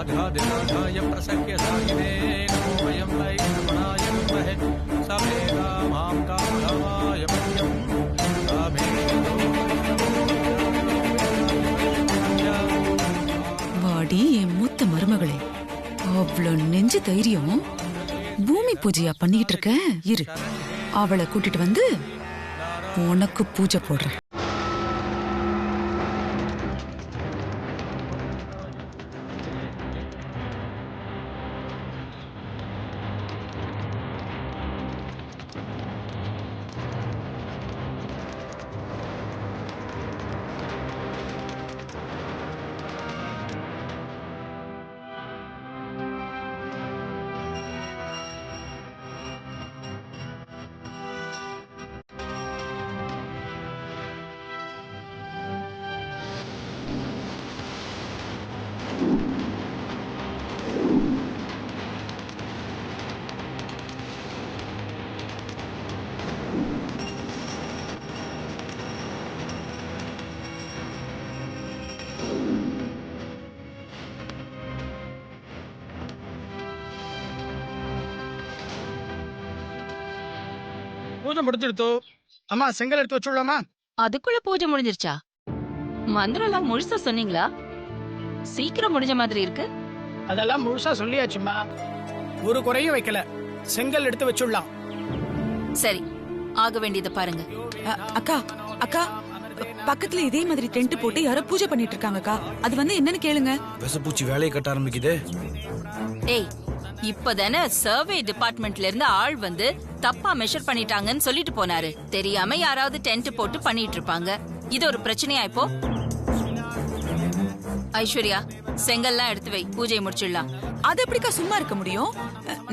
राधाय प्रसख्य साहिने नमो वयं वै रमणाय विद्महे समेधा मां कामधामाय मह्यं வாடி என் மூத்த மருமகளே, அவ்வளவு நெஞ்சு தைரியம். பூமி பூஜையா பண்ணிட்டு இருக்க, இரு அவளை கூட்டிட்டு வந்து உனக்கு பூஜை போடுறேன். பூஜை முடிஞ்சிடுத்தோ. அம்மா செங்கல் எடுத்து வச்சுடலாமா? அதுக்குள்ள பூஜை முடிஞ்சிருச்சா? மந்திரம் எல்லாம் முழுசா சொன்னீங்களா? சீக்கிரம் முடிஞ்ச மாதிரி இருக்கு. அதெல்லாம் முழுசா சொல்லியாச்சுமா, ஒரு குறையும் வைக்கல. செங்கல் எடுத்து வச்சுடலாம். சரி, ஆக வேண்டியதை பாருங்க. அக்கா அக்கா, பக்கத்துல இதே மாதிரி டென்ட் போட்டு யாரோ பூஜை பண்ணிட்டு இருக்காங்கக்கா. அது வந்து என்னன்னு கேளுங்க. விசப்பூச்சி வேலையை கட்ட ஆரம்பிக்குதே. ஏய், இப்பதானே சர்வே டிபார்ட்மெண்ட்ல இருந்து ஆள் வந்து தப்பா மெஷர் பண்ணிட்டாங்கன்னு சொல்லிட்டு போனாரு. தெரியாம யாராவது டென்ட் போட்டு பண்ணிட்டு இருப்பாங்க. இது ஒரு பிரச்சனையா இப்போ? ஐஸ்வர்யா, செங்கல்லாம் எடுத்து வை, பூஜையை முடிச்சிடலாம். அது எப்படிக்கா சும்மா இருக்க முடியும்?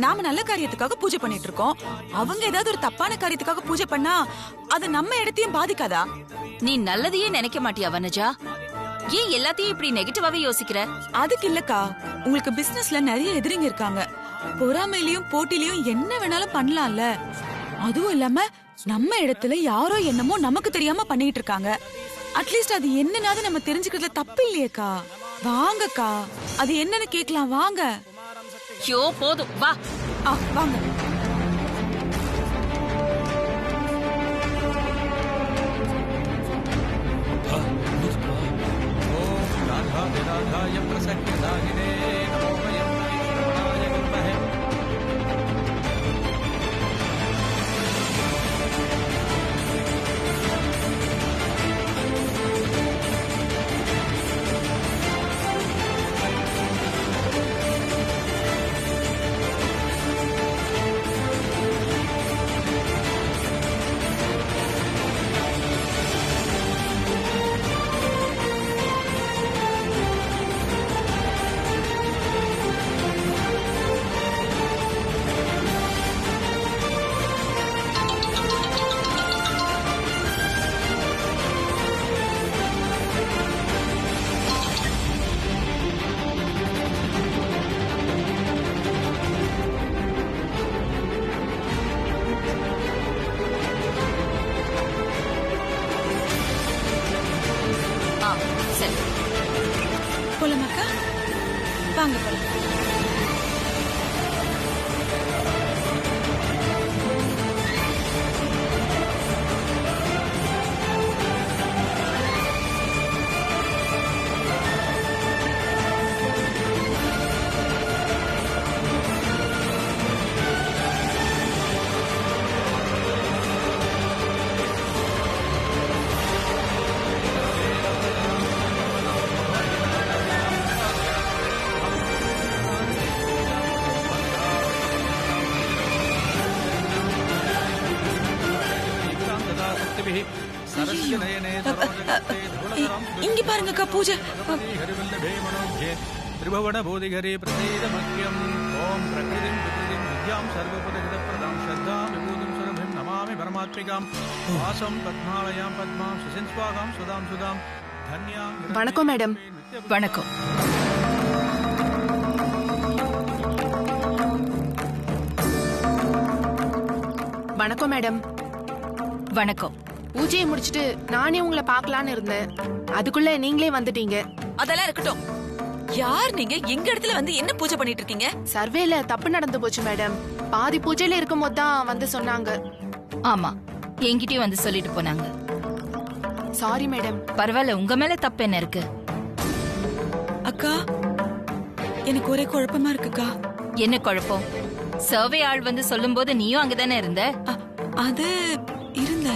நாம நல்ல காரியத்துக்காக பூஜை பண்ணிட்டு இருக்கோம். அவங்க ஏதாவது ஒரு தப்பான காரியத்துக்காக பூஜை பண்ணா அது நம்ம இடத்தையும் பாதிக்காதா? நீ நல்லதையே நினைக்க மாட்டியா வனஜா? ஏன் எல்லாத்தையும் இப்படி நெகட்டிவாவே யோசிக்கிற? அதுக்கு இல்லக்கா, உங்களுக்கு பிசினஸ்ல நிறைய எதிரிங்க இருக்காங்க. பொறாமையிலயும் போட்டிலையும் என்ன வேணாலும் பண்ணலாம்ல. அதுவும் இல்லாம நம்ம இடத்துல யாரோ என்னமோ நமக்கு தெரியாம பண்ணிட்டு இருக்காங்க. அட்லீஸ்ட் அது என்னன்னாவது நம்ம தெரிஞ்சுக்கிறதுல தப்பு இல்லையேக்கா. வாங்கக்கா, அது என்னன்னு கேக்கலாம் வாங்க. யோ போதும், வா. வாங்க. राधाय प्रसख्य साहिने नमो वयं वै रमणाय विद्महे போலாமாக்கா? வாங்க போலாம். இங்க பாருங்கக்கா பூஜை. त्रिभुवन बोधिघरे प्रसीद मह्यम् ओम प्रकृतिं विकृतिं विद्यां सर्वपदहितप्रदां श्रद्धां विभूतिं सुरभिं नमामि परमात्मिकां वासं पद्मालयां पद्मां सुसिन्स्वागां सुदां सुदां धन्यां. வணக்கம் மேடம். வணக்கம். வணக்கம் மேடம். வணக்கம். பூஜையை முடிச்சிட்டு நானே உங்களை பார்க்கலான்னு இருந்தேன். அதுக்குள்ள நீங்களே வந்துட்டீங்க. அதெல்லாம் இருக்கட்டும். யார் நீங்க எங்க இடத்துல வந்து என்ன பூஜை பண்ணிட்டு இருக்கீங்க? சர்வேல தப்பு நடந்து போச்சு மேடம். பாதி பூஜையில இருக்கும் போது தான் வந்து சொன்னாங்க. ஆமா, என்கிட்டயும் வந்து சொல்லிட்டு போனாங்க. Sorry madam. பரவாயில்ல, உங்க மேல தப்பு என்ன இருக்கு? அக்கா, எனக்கு ஒரே குழப்பமா இருக்குக்கா. என்ன குழப்பம்? சர்வே ஆள் வந்து சொல்லும்போது நீயும் அங்கதானே இருந்த? அது இருந்த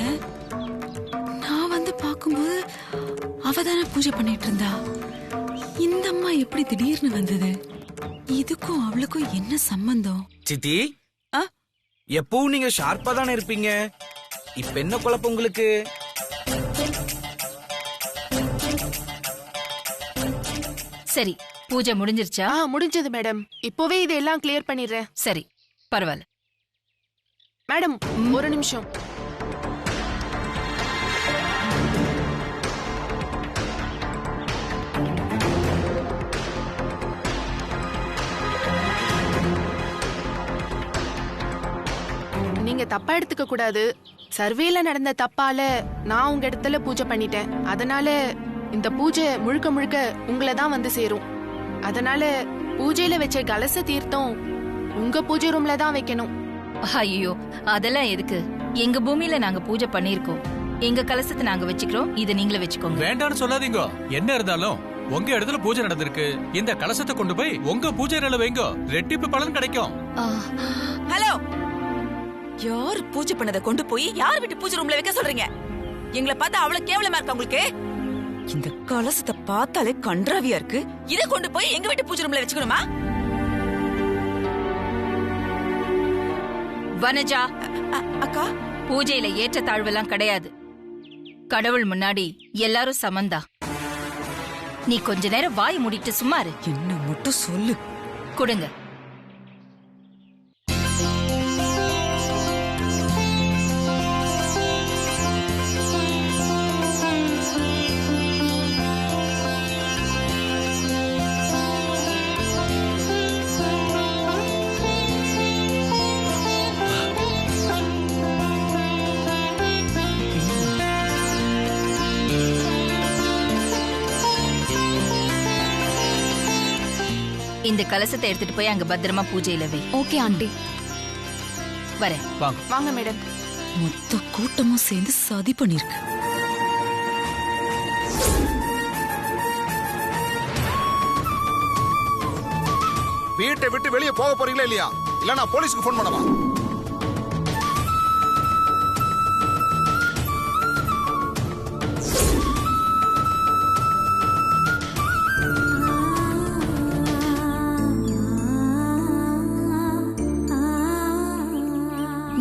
நான் வந்து பாக்கும்போது அவதானே பூஜை பண்ணிட்டு இருந்தா. இந்த அம்மா எப்படி திடீர்னு வந்தது? இதுக்கும் அவளுக்கும் என்ன சம்பந்தம்? சித்தி, ஆ? எப்பவும் நீங்க ஷார்ப்பா தானே இருப்பீங்க. இப்ப என்ன குழப்பம் உங்களுக்கு? சரி, பூஜை முடிஞ்சிருச்சா? முடிஞ்சது மேடம். இப்போவே இதெல்லாம் கிளியர் பண்ணிடுறேன். சரி, பரவாயில்ல. மேடம் ஒரு நிமிஷம். நீங்க தப்பா எடுத்துக்க கூடாது. சர்வேல நடந்த தப்பால நான் உங்க இடத்துல பூஜை பண்ணிட்டேன். அதனால இந்த பூஜை முழுக்க முழுக்க உங்களை தான் வந்து சேரும். அதனால பூஜையில வச்ச கலச தீர்த்தம் உங்க பூஜை ரூம்ல தான் வைக்கணும். ஐயோ, அதெல்லாம் எதுக்கு? எங்க பூமியில நாங்க பூஜை பண்ணிருக்கோம். எங்க கலசத்தை நாங்க வச்சுக்கிறோம். இதை நீங்களே வச்சுக்கோங்க. வேண்டான்னு சொல்லாதீங்க. என்ன இருந்தாலும் உங்க இடத்துல பூஜை நடந்திருக்கு. இந்த கலசத்தை கொண்டு போய் உங்க பூஜை அறையில வைங்க. ரெட்டிப்பு பலன் கிடைக்கும். ஹலோ, யார் பூஜை பண்ணதை கொண்டு போய் யார் வீட்டு பூஜை ரூம்ல வைக்க சொல்றீங்க? எங்களை பார்த்தா அவ்வளவு கேவலமா இருக்கா உங்களுக்கு? இந்த கலசத்தை பார்த்தாலே கன்றாவியா இருக்கு. இதை கொண்டு போய் எங்க வீட்டு பூஜை ரூம்ல வச்சுக்கணுமா? வனஜா, அக்கா, பூஜையில ஏற்ற தாழ்வெல்லாம் கிடையாது. கடவுள் முன்னாடி எல்லாரும் சமந்தா. நீ கொஞ்ச நேரம் வாய் மூடிட்டு சும்மா இரு. என்ன மட்டும் சொல்லு. கொடுங்க. இந்த கலசத்தை எடுத்துட்டு போய் அங்க பத்திரமா பூஜையில வை. Okay aunty. வரேன். வாங்க மேடம். மொத்த கூட்டமும் சேர்ந்து சதி பண்ணிருக்கு. வீட்டை விட்டு வெளியே போக போறீங்களா இல்லையா? இல்ல நான் போலீஸ்க்கு போன் பண்ணவா?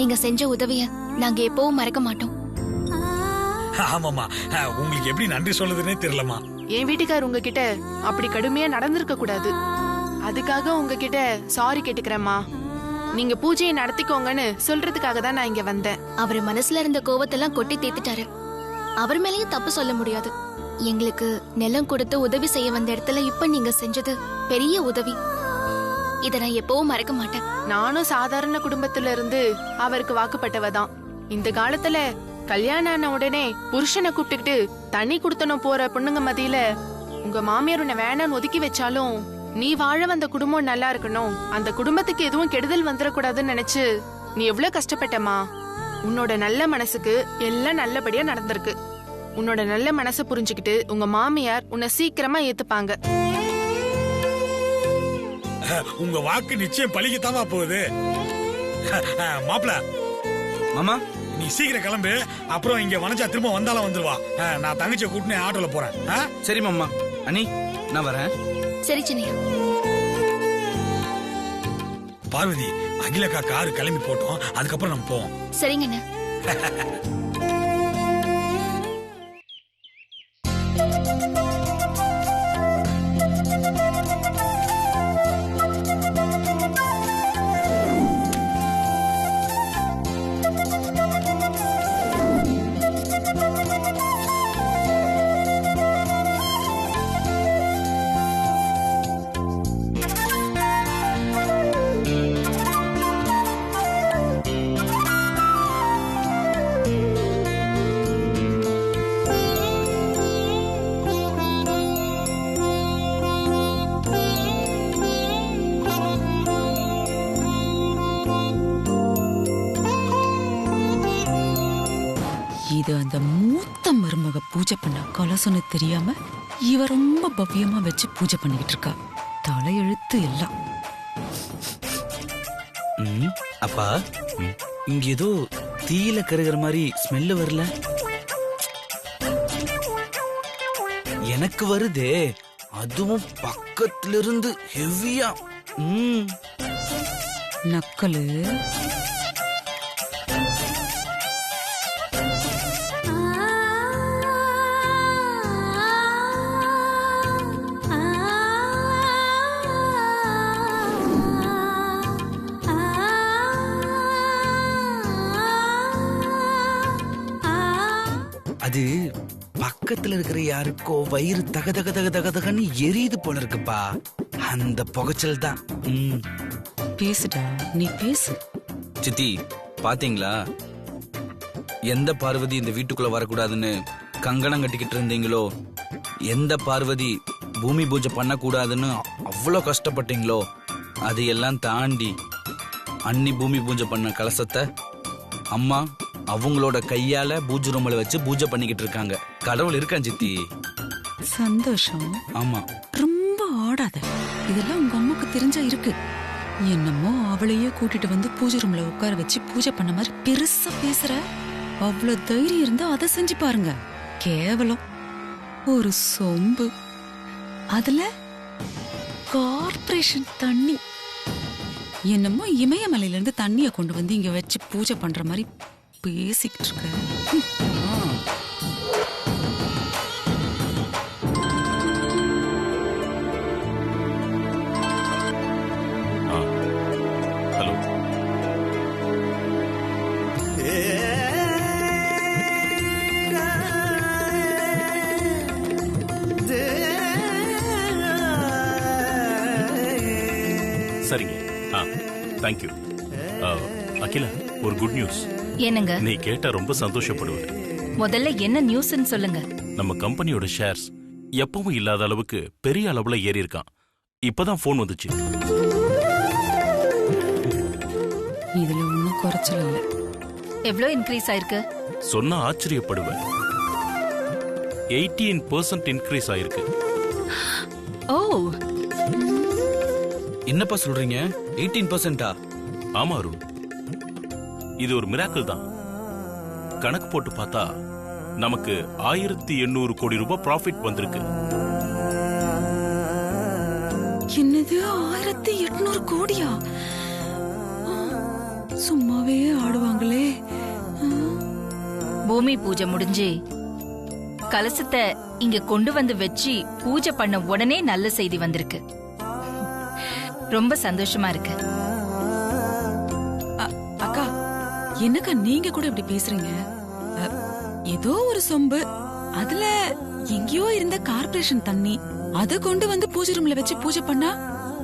நீங்க செஞ்ச உதவிய நாங்க எப்பவும் மறக்க மாட்டோம். ஆமாமா, உங்களுக்கு எப்படி நன்றி சொல்றதுன்னே தெரியலமா. என் வீட்டுக்கார் உங்ககிட்ட அப்படி கடுமையா நடந்திருக்க கூடாது. அதுக்காக உங்ககிட்ட சாரி கேட்டுக்கிறேம்மா. நீங்க பூஜையை நடத்திக்கோங்கன்னு சொல்றதுக்காக தான் நான் இங்க வந்தேன். அவர் மனசுல இருந்த கோவத்தெல்லாம் கொட்டி தீர்த்துட்டாரு. அவர் மேலயும் தப்பு சொல்ல முடியாது. எங்களுக்கு நிலம் கொடுத்து உதவி செய்ய வந்த இடத்துல இப்ப நீங்க செஞ்சது பெரிய உதவி. இத நான் எப்பவும் மறக்க மாட்டேன். நானும் சாதாரண குடும்பத்துல இருந்து அவருக்கு வாக்குப்பட்டவதான். இந்த காலத்துல கல்யாணம் ஆன உடனே புருஷனை கூப்பிட்டுக்கிட்டு தண்ணி குடுத்தனும் போற பொண்ணுங்க மத்தியில உங்க மாமியார் உன்னை வேணான்னு ஒதுக்கி வச்சாலும் நீ வாழ வந்த குடும்பம் நல்லா இருக்கணும், அந்த குடும்பத்துக்கு எதுவும் கெடுதல் வந்துடக்கூடாதுன்னு நினைச்சு நீ எவ்வளவு கஷ்டப்பட்டமா. உன்னோட நல்ல மனசுக்கு எல்லாம் நல்லபடியா நடந்திருக்கு. உன்னோட நல்ல மனசை புரிஞ்சுக்கிட்டு உங்க மாமியார் உன்னை சீக்கிரமா ஏத்துப்பாங்க. உங்க வாக்கு நிச்சயம் பழிக்கத்தாமா போகுது. மாப்பிள, மாமா நீ சீக்கிரம் கிளம்பு. அப்புறம் இங்க வனஜா திரும்ப வந்தாலும் வந்துருவா. நான் தங்கச்சியை கூட்டினே ஆட்டோல போறேன். சரி மாமா. அனி, நான் வரேன். சரி சின்னையா. பார்வதி, அகிலக்கா காரு கிளம்பி போட்டோம். அதுக்கப்புறம் நம்ம போவோம். சரிங்கண்ணா. பூஜை பண்ண கலசம்னு தெரியாம இவ ரொம்ப பவ்யமா வச்சு பூஜை பண்ணிக்கிட்டு இருக்கா. தலையெழுத்து எல்லாம். அப்பா, இங்க ஏதோ தீயில கருகிற மாதிரி ஸ்மெல்லு வரல. எனக்கு வருதே, அதுவும் பக்கத்துல இருந்து ஹெவியா. நக்கலு. அது பக்கத்துல இருக்கிற யாருக்கோ வயிறு தக தக தக தக தகன்னு எரியுது போல இருக்குப்பா. அந்த புகைச்சல் தான். பேசுடா, நீ பேசு. சித்தி பாத்தீங்களா, எந்த பார்வதி இந்த வீட்டுக்குள்ள வரக்கூடாதுன்னு கங்கணம் கட்டிக்கிட்டு இருந்தீங்களோ, எந்த பார்வதி பூமி பூஜை பண்ணக்கூடாதுன்னு அவ்வளோ கஷ்டப்பட்டீங்களோ, அதையெல்லாம் தாண்டி அன்னி பூமி பூஜை பண்ண கலசத்தை அம்மா அவங்களோட கையால பூஜை ரூம்ல வச்சு பூஜை பண்ணிக்கிட்டு இருக்காங்க. கடவுள் இருக்கான் சித்தி. சந்தோஷம். ஆமா. ரொம்ப ஆடாத. இதெல்லாம் உங்க அம்மாக்கு தெரிஞ்சா இருக்கு. என்னமோ அவளையே கூட்டிட்டு வந்து பூஜை ரூம்ல உட்கார வச்சு பூஜை பண்ண மாதிரி பெருசா பேசுற. அவ்வளவு தைரியம் இருந்தா அதை செஞ்சு பாருங்க. கேவலம். ஒரு சொம்பு, அதுல கார்ப்பரேஷன் தண்ணி. என்னமோ இமயமலையில இருந்து தண்ணிய கொண்டு வந்து இங்க வச்சு பூஜை பண்ற மாதிரி பேசிக்கிட்டு இருக்க. ஹலோ. சரிங்க. தேங்க்யூ. அகிலா, ஒரு குட் நியூஸ். என்னங்க? நீ கேட்டா ரொம்ப சந்தோஷப்படுவ. முதல்ல என்ன நியூஸ்னு சொல்லுங்க. நம்ம கம்பெனியோட ஷேர்ஸ் எப்பவும் இல்லாத அளவுக்கு பெரிய அளவுல ஏறி இருக்கான். இப்பதான் போன் வந்துச்சு. இதுல ஒன்னும் குறைச்சல் இல்ல. எவ்வளவு இன்க்ரீஸ் ஆயிருக்கு? சொன்னா ஆச்சரியப்படுவேன். 18% இன்க்ரீஸ் ஆயிருக்கு. ஓ, என்னப்பா சொல்றீங்க? 18%? ஆமா அருண், இது ஒரு மிராக்கிள் தான். கணக்கு போட்டு பார்த்தா நமக்கு 1800 கோடி ரூபாய் ப்ராஃபிட் வந்திருக்கு. என்னது, 1800 கோடியா? சும்மாவே ஆடுவாங்களே. பூமி பூஜை முடிஞ்சு கலசத்தை இங்க கொண்டு வந்து வச்சு பூஜை பண்ண உடனே நல்ல செய்தி வந்திருக்கு. ரொம்ப சந்தோஷமா இருக்கு. அக்கா, என்னக்கா நீங்க கூட இப்படி பேசுறீங்க? ஏதோ ஒரு சொம்பு, அதுல எங்கேயோ இருந்த கார்ப்பரேஷன் தண்ணி, அத கொண்டு வந்து பூஜை ரூம்ல வச்சு பூஜை பண்ணா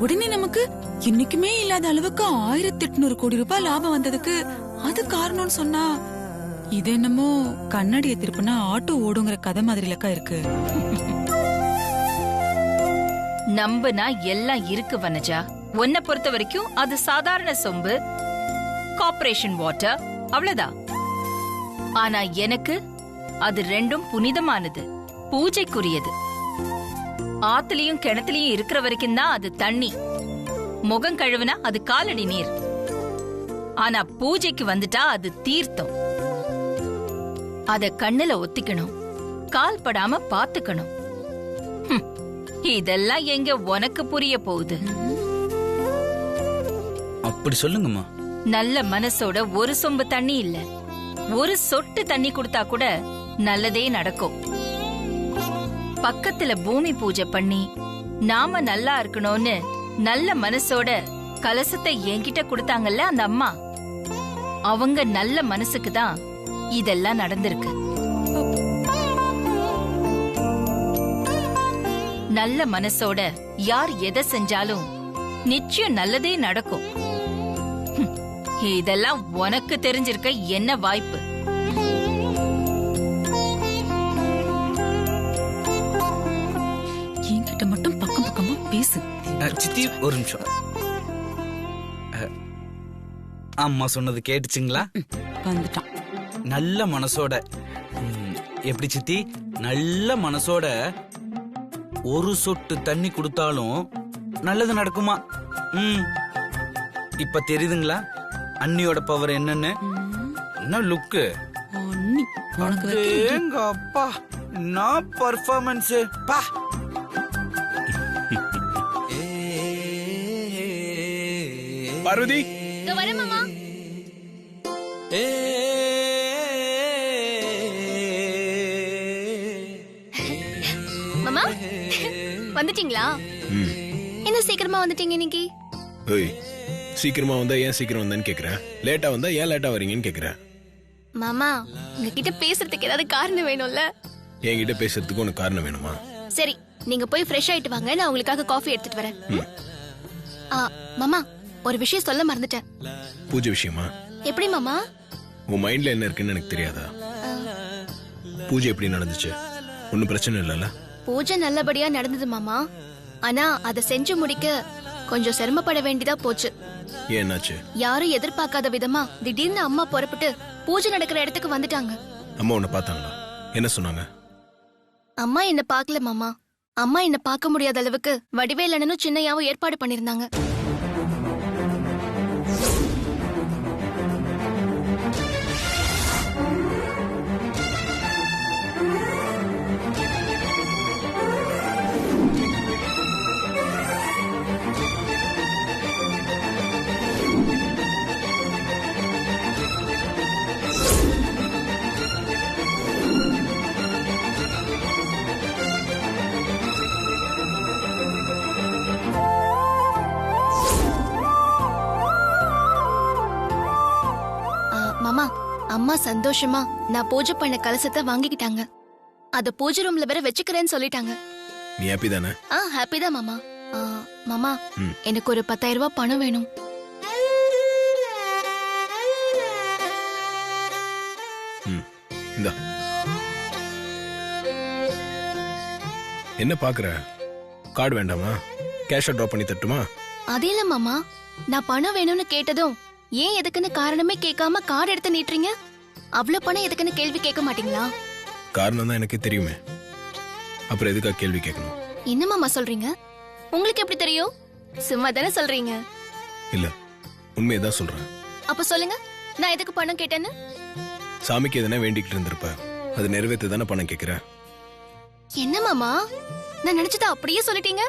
உடனே நமக்கு இன்னைக்குமே இல்லாத அளவுக்கு 1800 கோடி ரூபாய் லாபம் வந்ததுக்கு அது காரணம்னு சொன்னா, இது என்னமோ கண்ணாடிய திருப்பினா ஆட்டோ ஓடுங்கிற கதை மாதிரிலக்கா இருக்கு. நம்புனா எல்லாம் இருக்கு வனஜா. உன்னை பொறுத்த வரைக்கும் அது சாதாரண சொம்பு, கார்ப்பரேஷன் வாட்டர், அவ்வளவுதான். ஆனா எனக்கு அது ரெண்டும் புனிதமானது, பூஜைக்குரியது. ஆத்துலயும் கிணத்துலயும் இருக்கிற வரைக்கும் தான் அது தண்ணி. முகம் கழுவுனா அது காலடி நீர். ஆனா பூஜைக்கு வந்துட்டா அது தீர்த்தம். அத கண்ணுல ஒத்திக்கணும், கால் படாம பாத்துக்கணும். இதெல்லாம் எங்க உனக்கு புரிய போகுது? அப்படி சொல்லுங்கம்மா. நல்ல மனசோட ஒரு சொம்பு தண்ணி இல்ல, ஒரு சொட்டு தண்ணி கொடுத்தா கூட நல்லதே நடக்கும். பக்கத்துல பூமி பூஜை பண்ணி நாம நல்லா இருக்கணும்னு நல்ல மனசோட கலசத்தை என்கிட்ட கொடுத்தாங்கல்ல அந்த அம்மா, அவங்க நல்ல மனசுக்கு தான் இதெல்லாம் நடந்திருக்கு. நல்ல மனசோட யார் எதை செஞ்சாலும் நிச்சயம் நல்லதே நடக்கும். இதெல்லாம் உனக்கு தெரிஞ்சிருக்க என்ன வாய்ப்பு? என்கிட்ட மட்டும் பக்கம் பக்கமா பேசு. சித்தி ஒரு நிமிஷம். அம்மா சொன்னது கேட்டுச்சுங்களா? வந்துட்டான். நல்ல மனசோட எப்படி சித்தி நல்ல மனசோட ஒரு சொட்டு தண்ணி கொடுத்தாலும் நல்லது நடக்குமா? இப்ப தெரியுதுங்களா அண்ணியோட பவர் என்னன்னு? என்ன லுக்கு, எங்க அப்பா நான் பர்ஃபார்மன்ஸ் பா. பார்வதி வரேன் மாமா. மாமா வந்துட்டீங்களா? என்ன சீக்கிரமா வந்துட்டீங்க இன்னைக்கு? ஏய், சீக்கிரமா வந்தா ஏன் சீக்கிரம் வந்தேன்னு கேக்குறேன், லேட்டா வந்தா ஏன் லேட்டா வரீங்கன்னு கேக்குறேன். மாமா உங்ககிட்ட பேசுறதுக்கு ஏதாவது காரணம் வேணும்ல? என்கிட்ட பேசுறதுக்கு உனக்கு காரணம் வேணுமா? சரி, நீங்க போய் ஃப்ரெஷ் ஆயிட்டு வாங்க, நான் உங்களுக்காக காஃபி எடுத்துட்டு வரேன். மாமா ஒரு விஷயம் சொல்ல மறந்துட்டேன். பூஜை விஷயமா? எப்படி மாமா? உன் மைண்ட்ல என்ன இருக்குன்னு எனக்கு தெரியாதா? பூஜை எப்படி நடந்துச்சு? ஒன்னும் பிரச்சனை இல்லைல்ல? பூஜை நல்லபடியா நடந்தது மாமா. ஆனா அதை செஞ்சு முடிக்க கொஞ்சம் சிரமப்பட வேண்டியதா போச்சு. ஏன்னாச்சு? யாரும் எதிர்பார்க்காத விதமா திடீர்னு அம்மா புறப்பட்டு பூஜை நடக்கிற இடத்துக்கு வந்துட்டாங்க. அம்மா உன்னை பார்த்தாங்களா? என்ன சொன்னாங்க? அம்மா என்ன பார்க்கல மாமா. அம்மா என்ன பார்க்க முடியாத அளவுக்கு வடிவேலனும் சின்னையாவும் ஏற்பாடு பண்ணிருந்தாங்க. மாமா அம்மா சந்தோஷமா நான் பூஜை பண்ண கலசத்தை வாங்கிக்கிட்டாங்க. அத பூஜை ரூம்ல வேற வச்சுக்கிறேன்னு சொல்லிட்டாங்க. நீ ஹாப்பி தானே? ஹாப்பி தான் மாமா. மாமா எனக்கு ஒரு 10,000 ரூபாய் பணம் வேணும். இந்தா. என்ன பாக்குற? கார்டு வேண்டாமா? கேஷா டிராப் பண்ணி தட்டுமா? அது இல்ல மாமா, நான் பணம் வேணும்னு கேட்டதும் ஏன் எதுக்குன்னு காரணமே கேட்காம கார்டு எடுத்து நீட்டுறீங்க. அவ்வளவு பணம் எதுக்குன்னு கேள்வி கேட்க மாட்டீங்களா? காரணம் தான் எனக்கு தெரியுமே, அப்புறம் எதுக்கா கேள்வி கேட்கணும்? என்ன மாமா சொல்றீங்க? உங்களுக்கு எப்படி தெரியும்? சும்மா தானே சொல்றீங்க. இல்ல, உண்மையதான் சொல்றேன். அப்ப சொல்லுங்க, நான் எதுக்கு பணம் கேட்டேன்னு? சாமிக்கு எதனா வேண்டிக்கிட்டு இருந்திருப்ப, அது நிறைவேற்ற தானே பணம் கேட்கிறேன். என்ன மாமா, நான் நினைச்சதை அப்படியே சொல்லிட்டீங்க.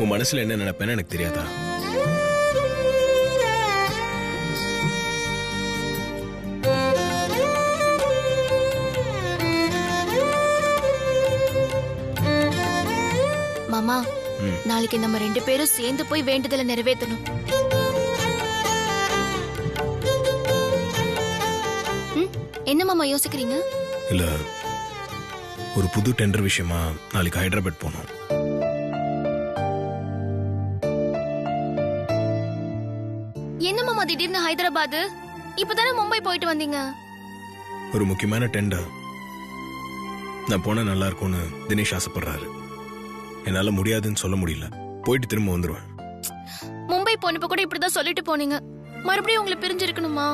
உன் மனசுல என்ன நினைப்பேன்னு எனக்கு தெரியாதா? மாமா, நாளைக்கு நம்ம 2 பேரும் சேர்ந்து போய் வேண்டுதலை நிறைவேற்றணும். என்ன மாமா யோசிக்கிறீங்க? இல்ல, ஒரு புது டெண்டர் விஷயமா நாளைக்கு ஹைதராபாத் போனோம். என்ன மாமா திடீர்னு ஹைதராபாத்? இப்பதானே மும்பை போயிட்டு வந்தீங்க. ஒரு முக்கியமான டெண்டர். நான் போனா நல்லா இருக்கும்னு தினேஷ் ஆசைப்படுறாரு. என்னால முடியாதுன்னு சொல்ல முடியல. போயிட்டு திரும்ப வந்துருவேன். மும்பை போனப்ப கூட இப்படிதான் சொல்லிட்டு போனீங்க. மறுபடியும் உங்களை பிரிஞ்சிருக்கணுமா?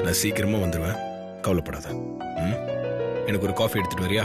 நான் சீக்கிரமா வந்துருவேன், கவலைப்படாத. எனக்கு ஒரு காஃபி எடுத்துட்டு வரியா?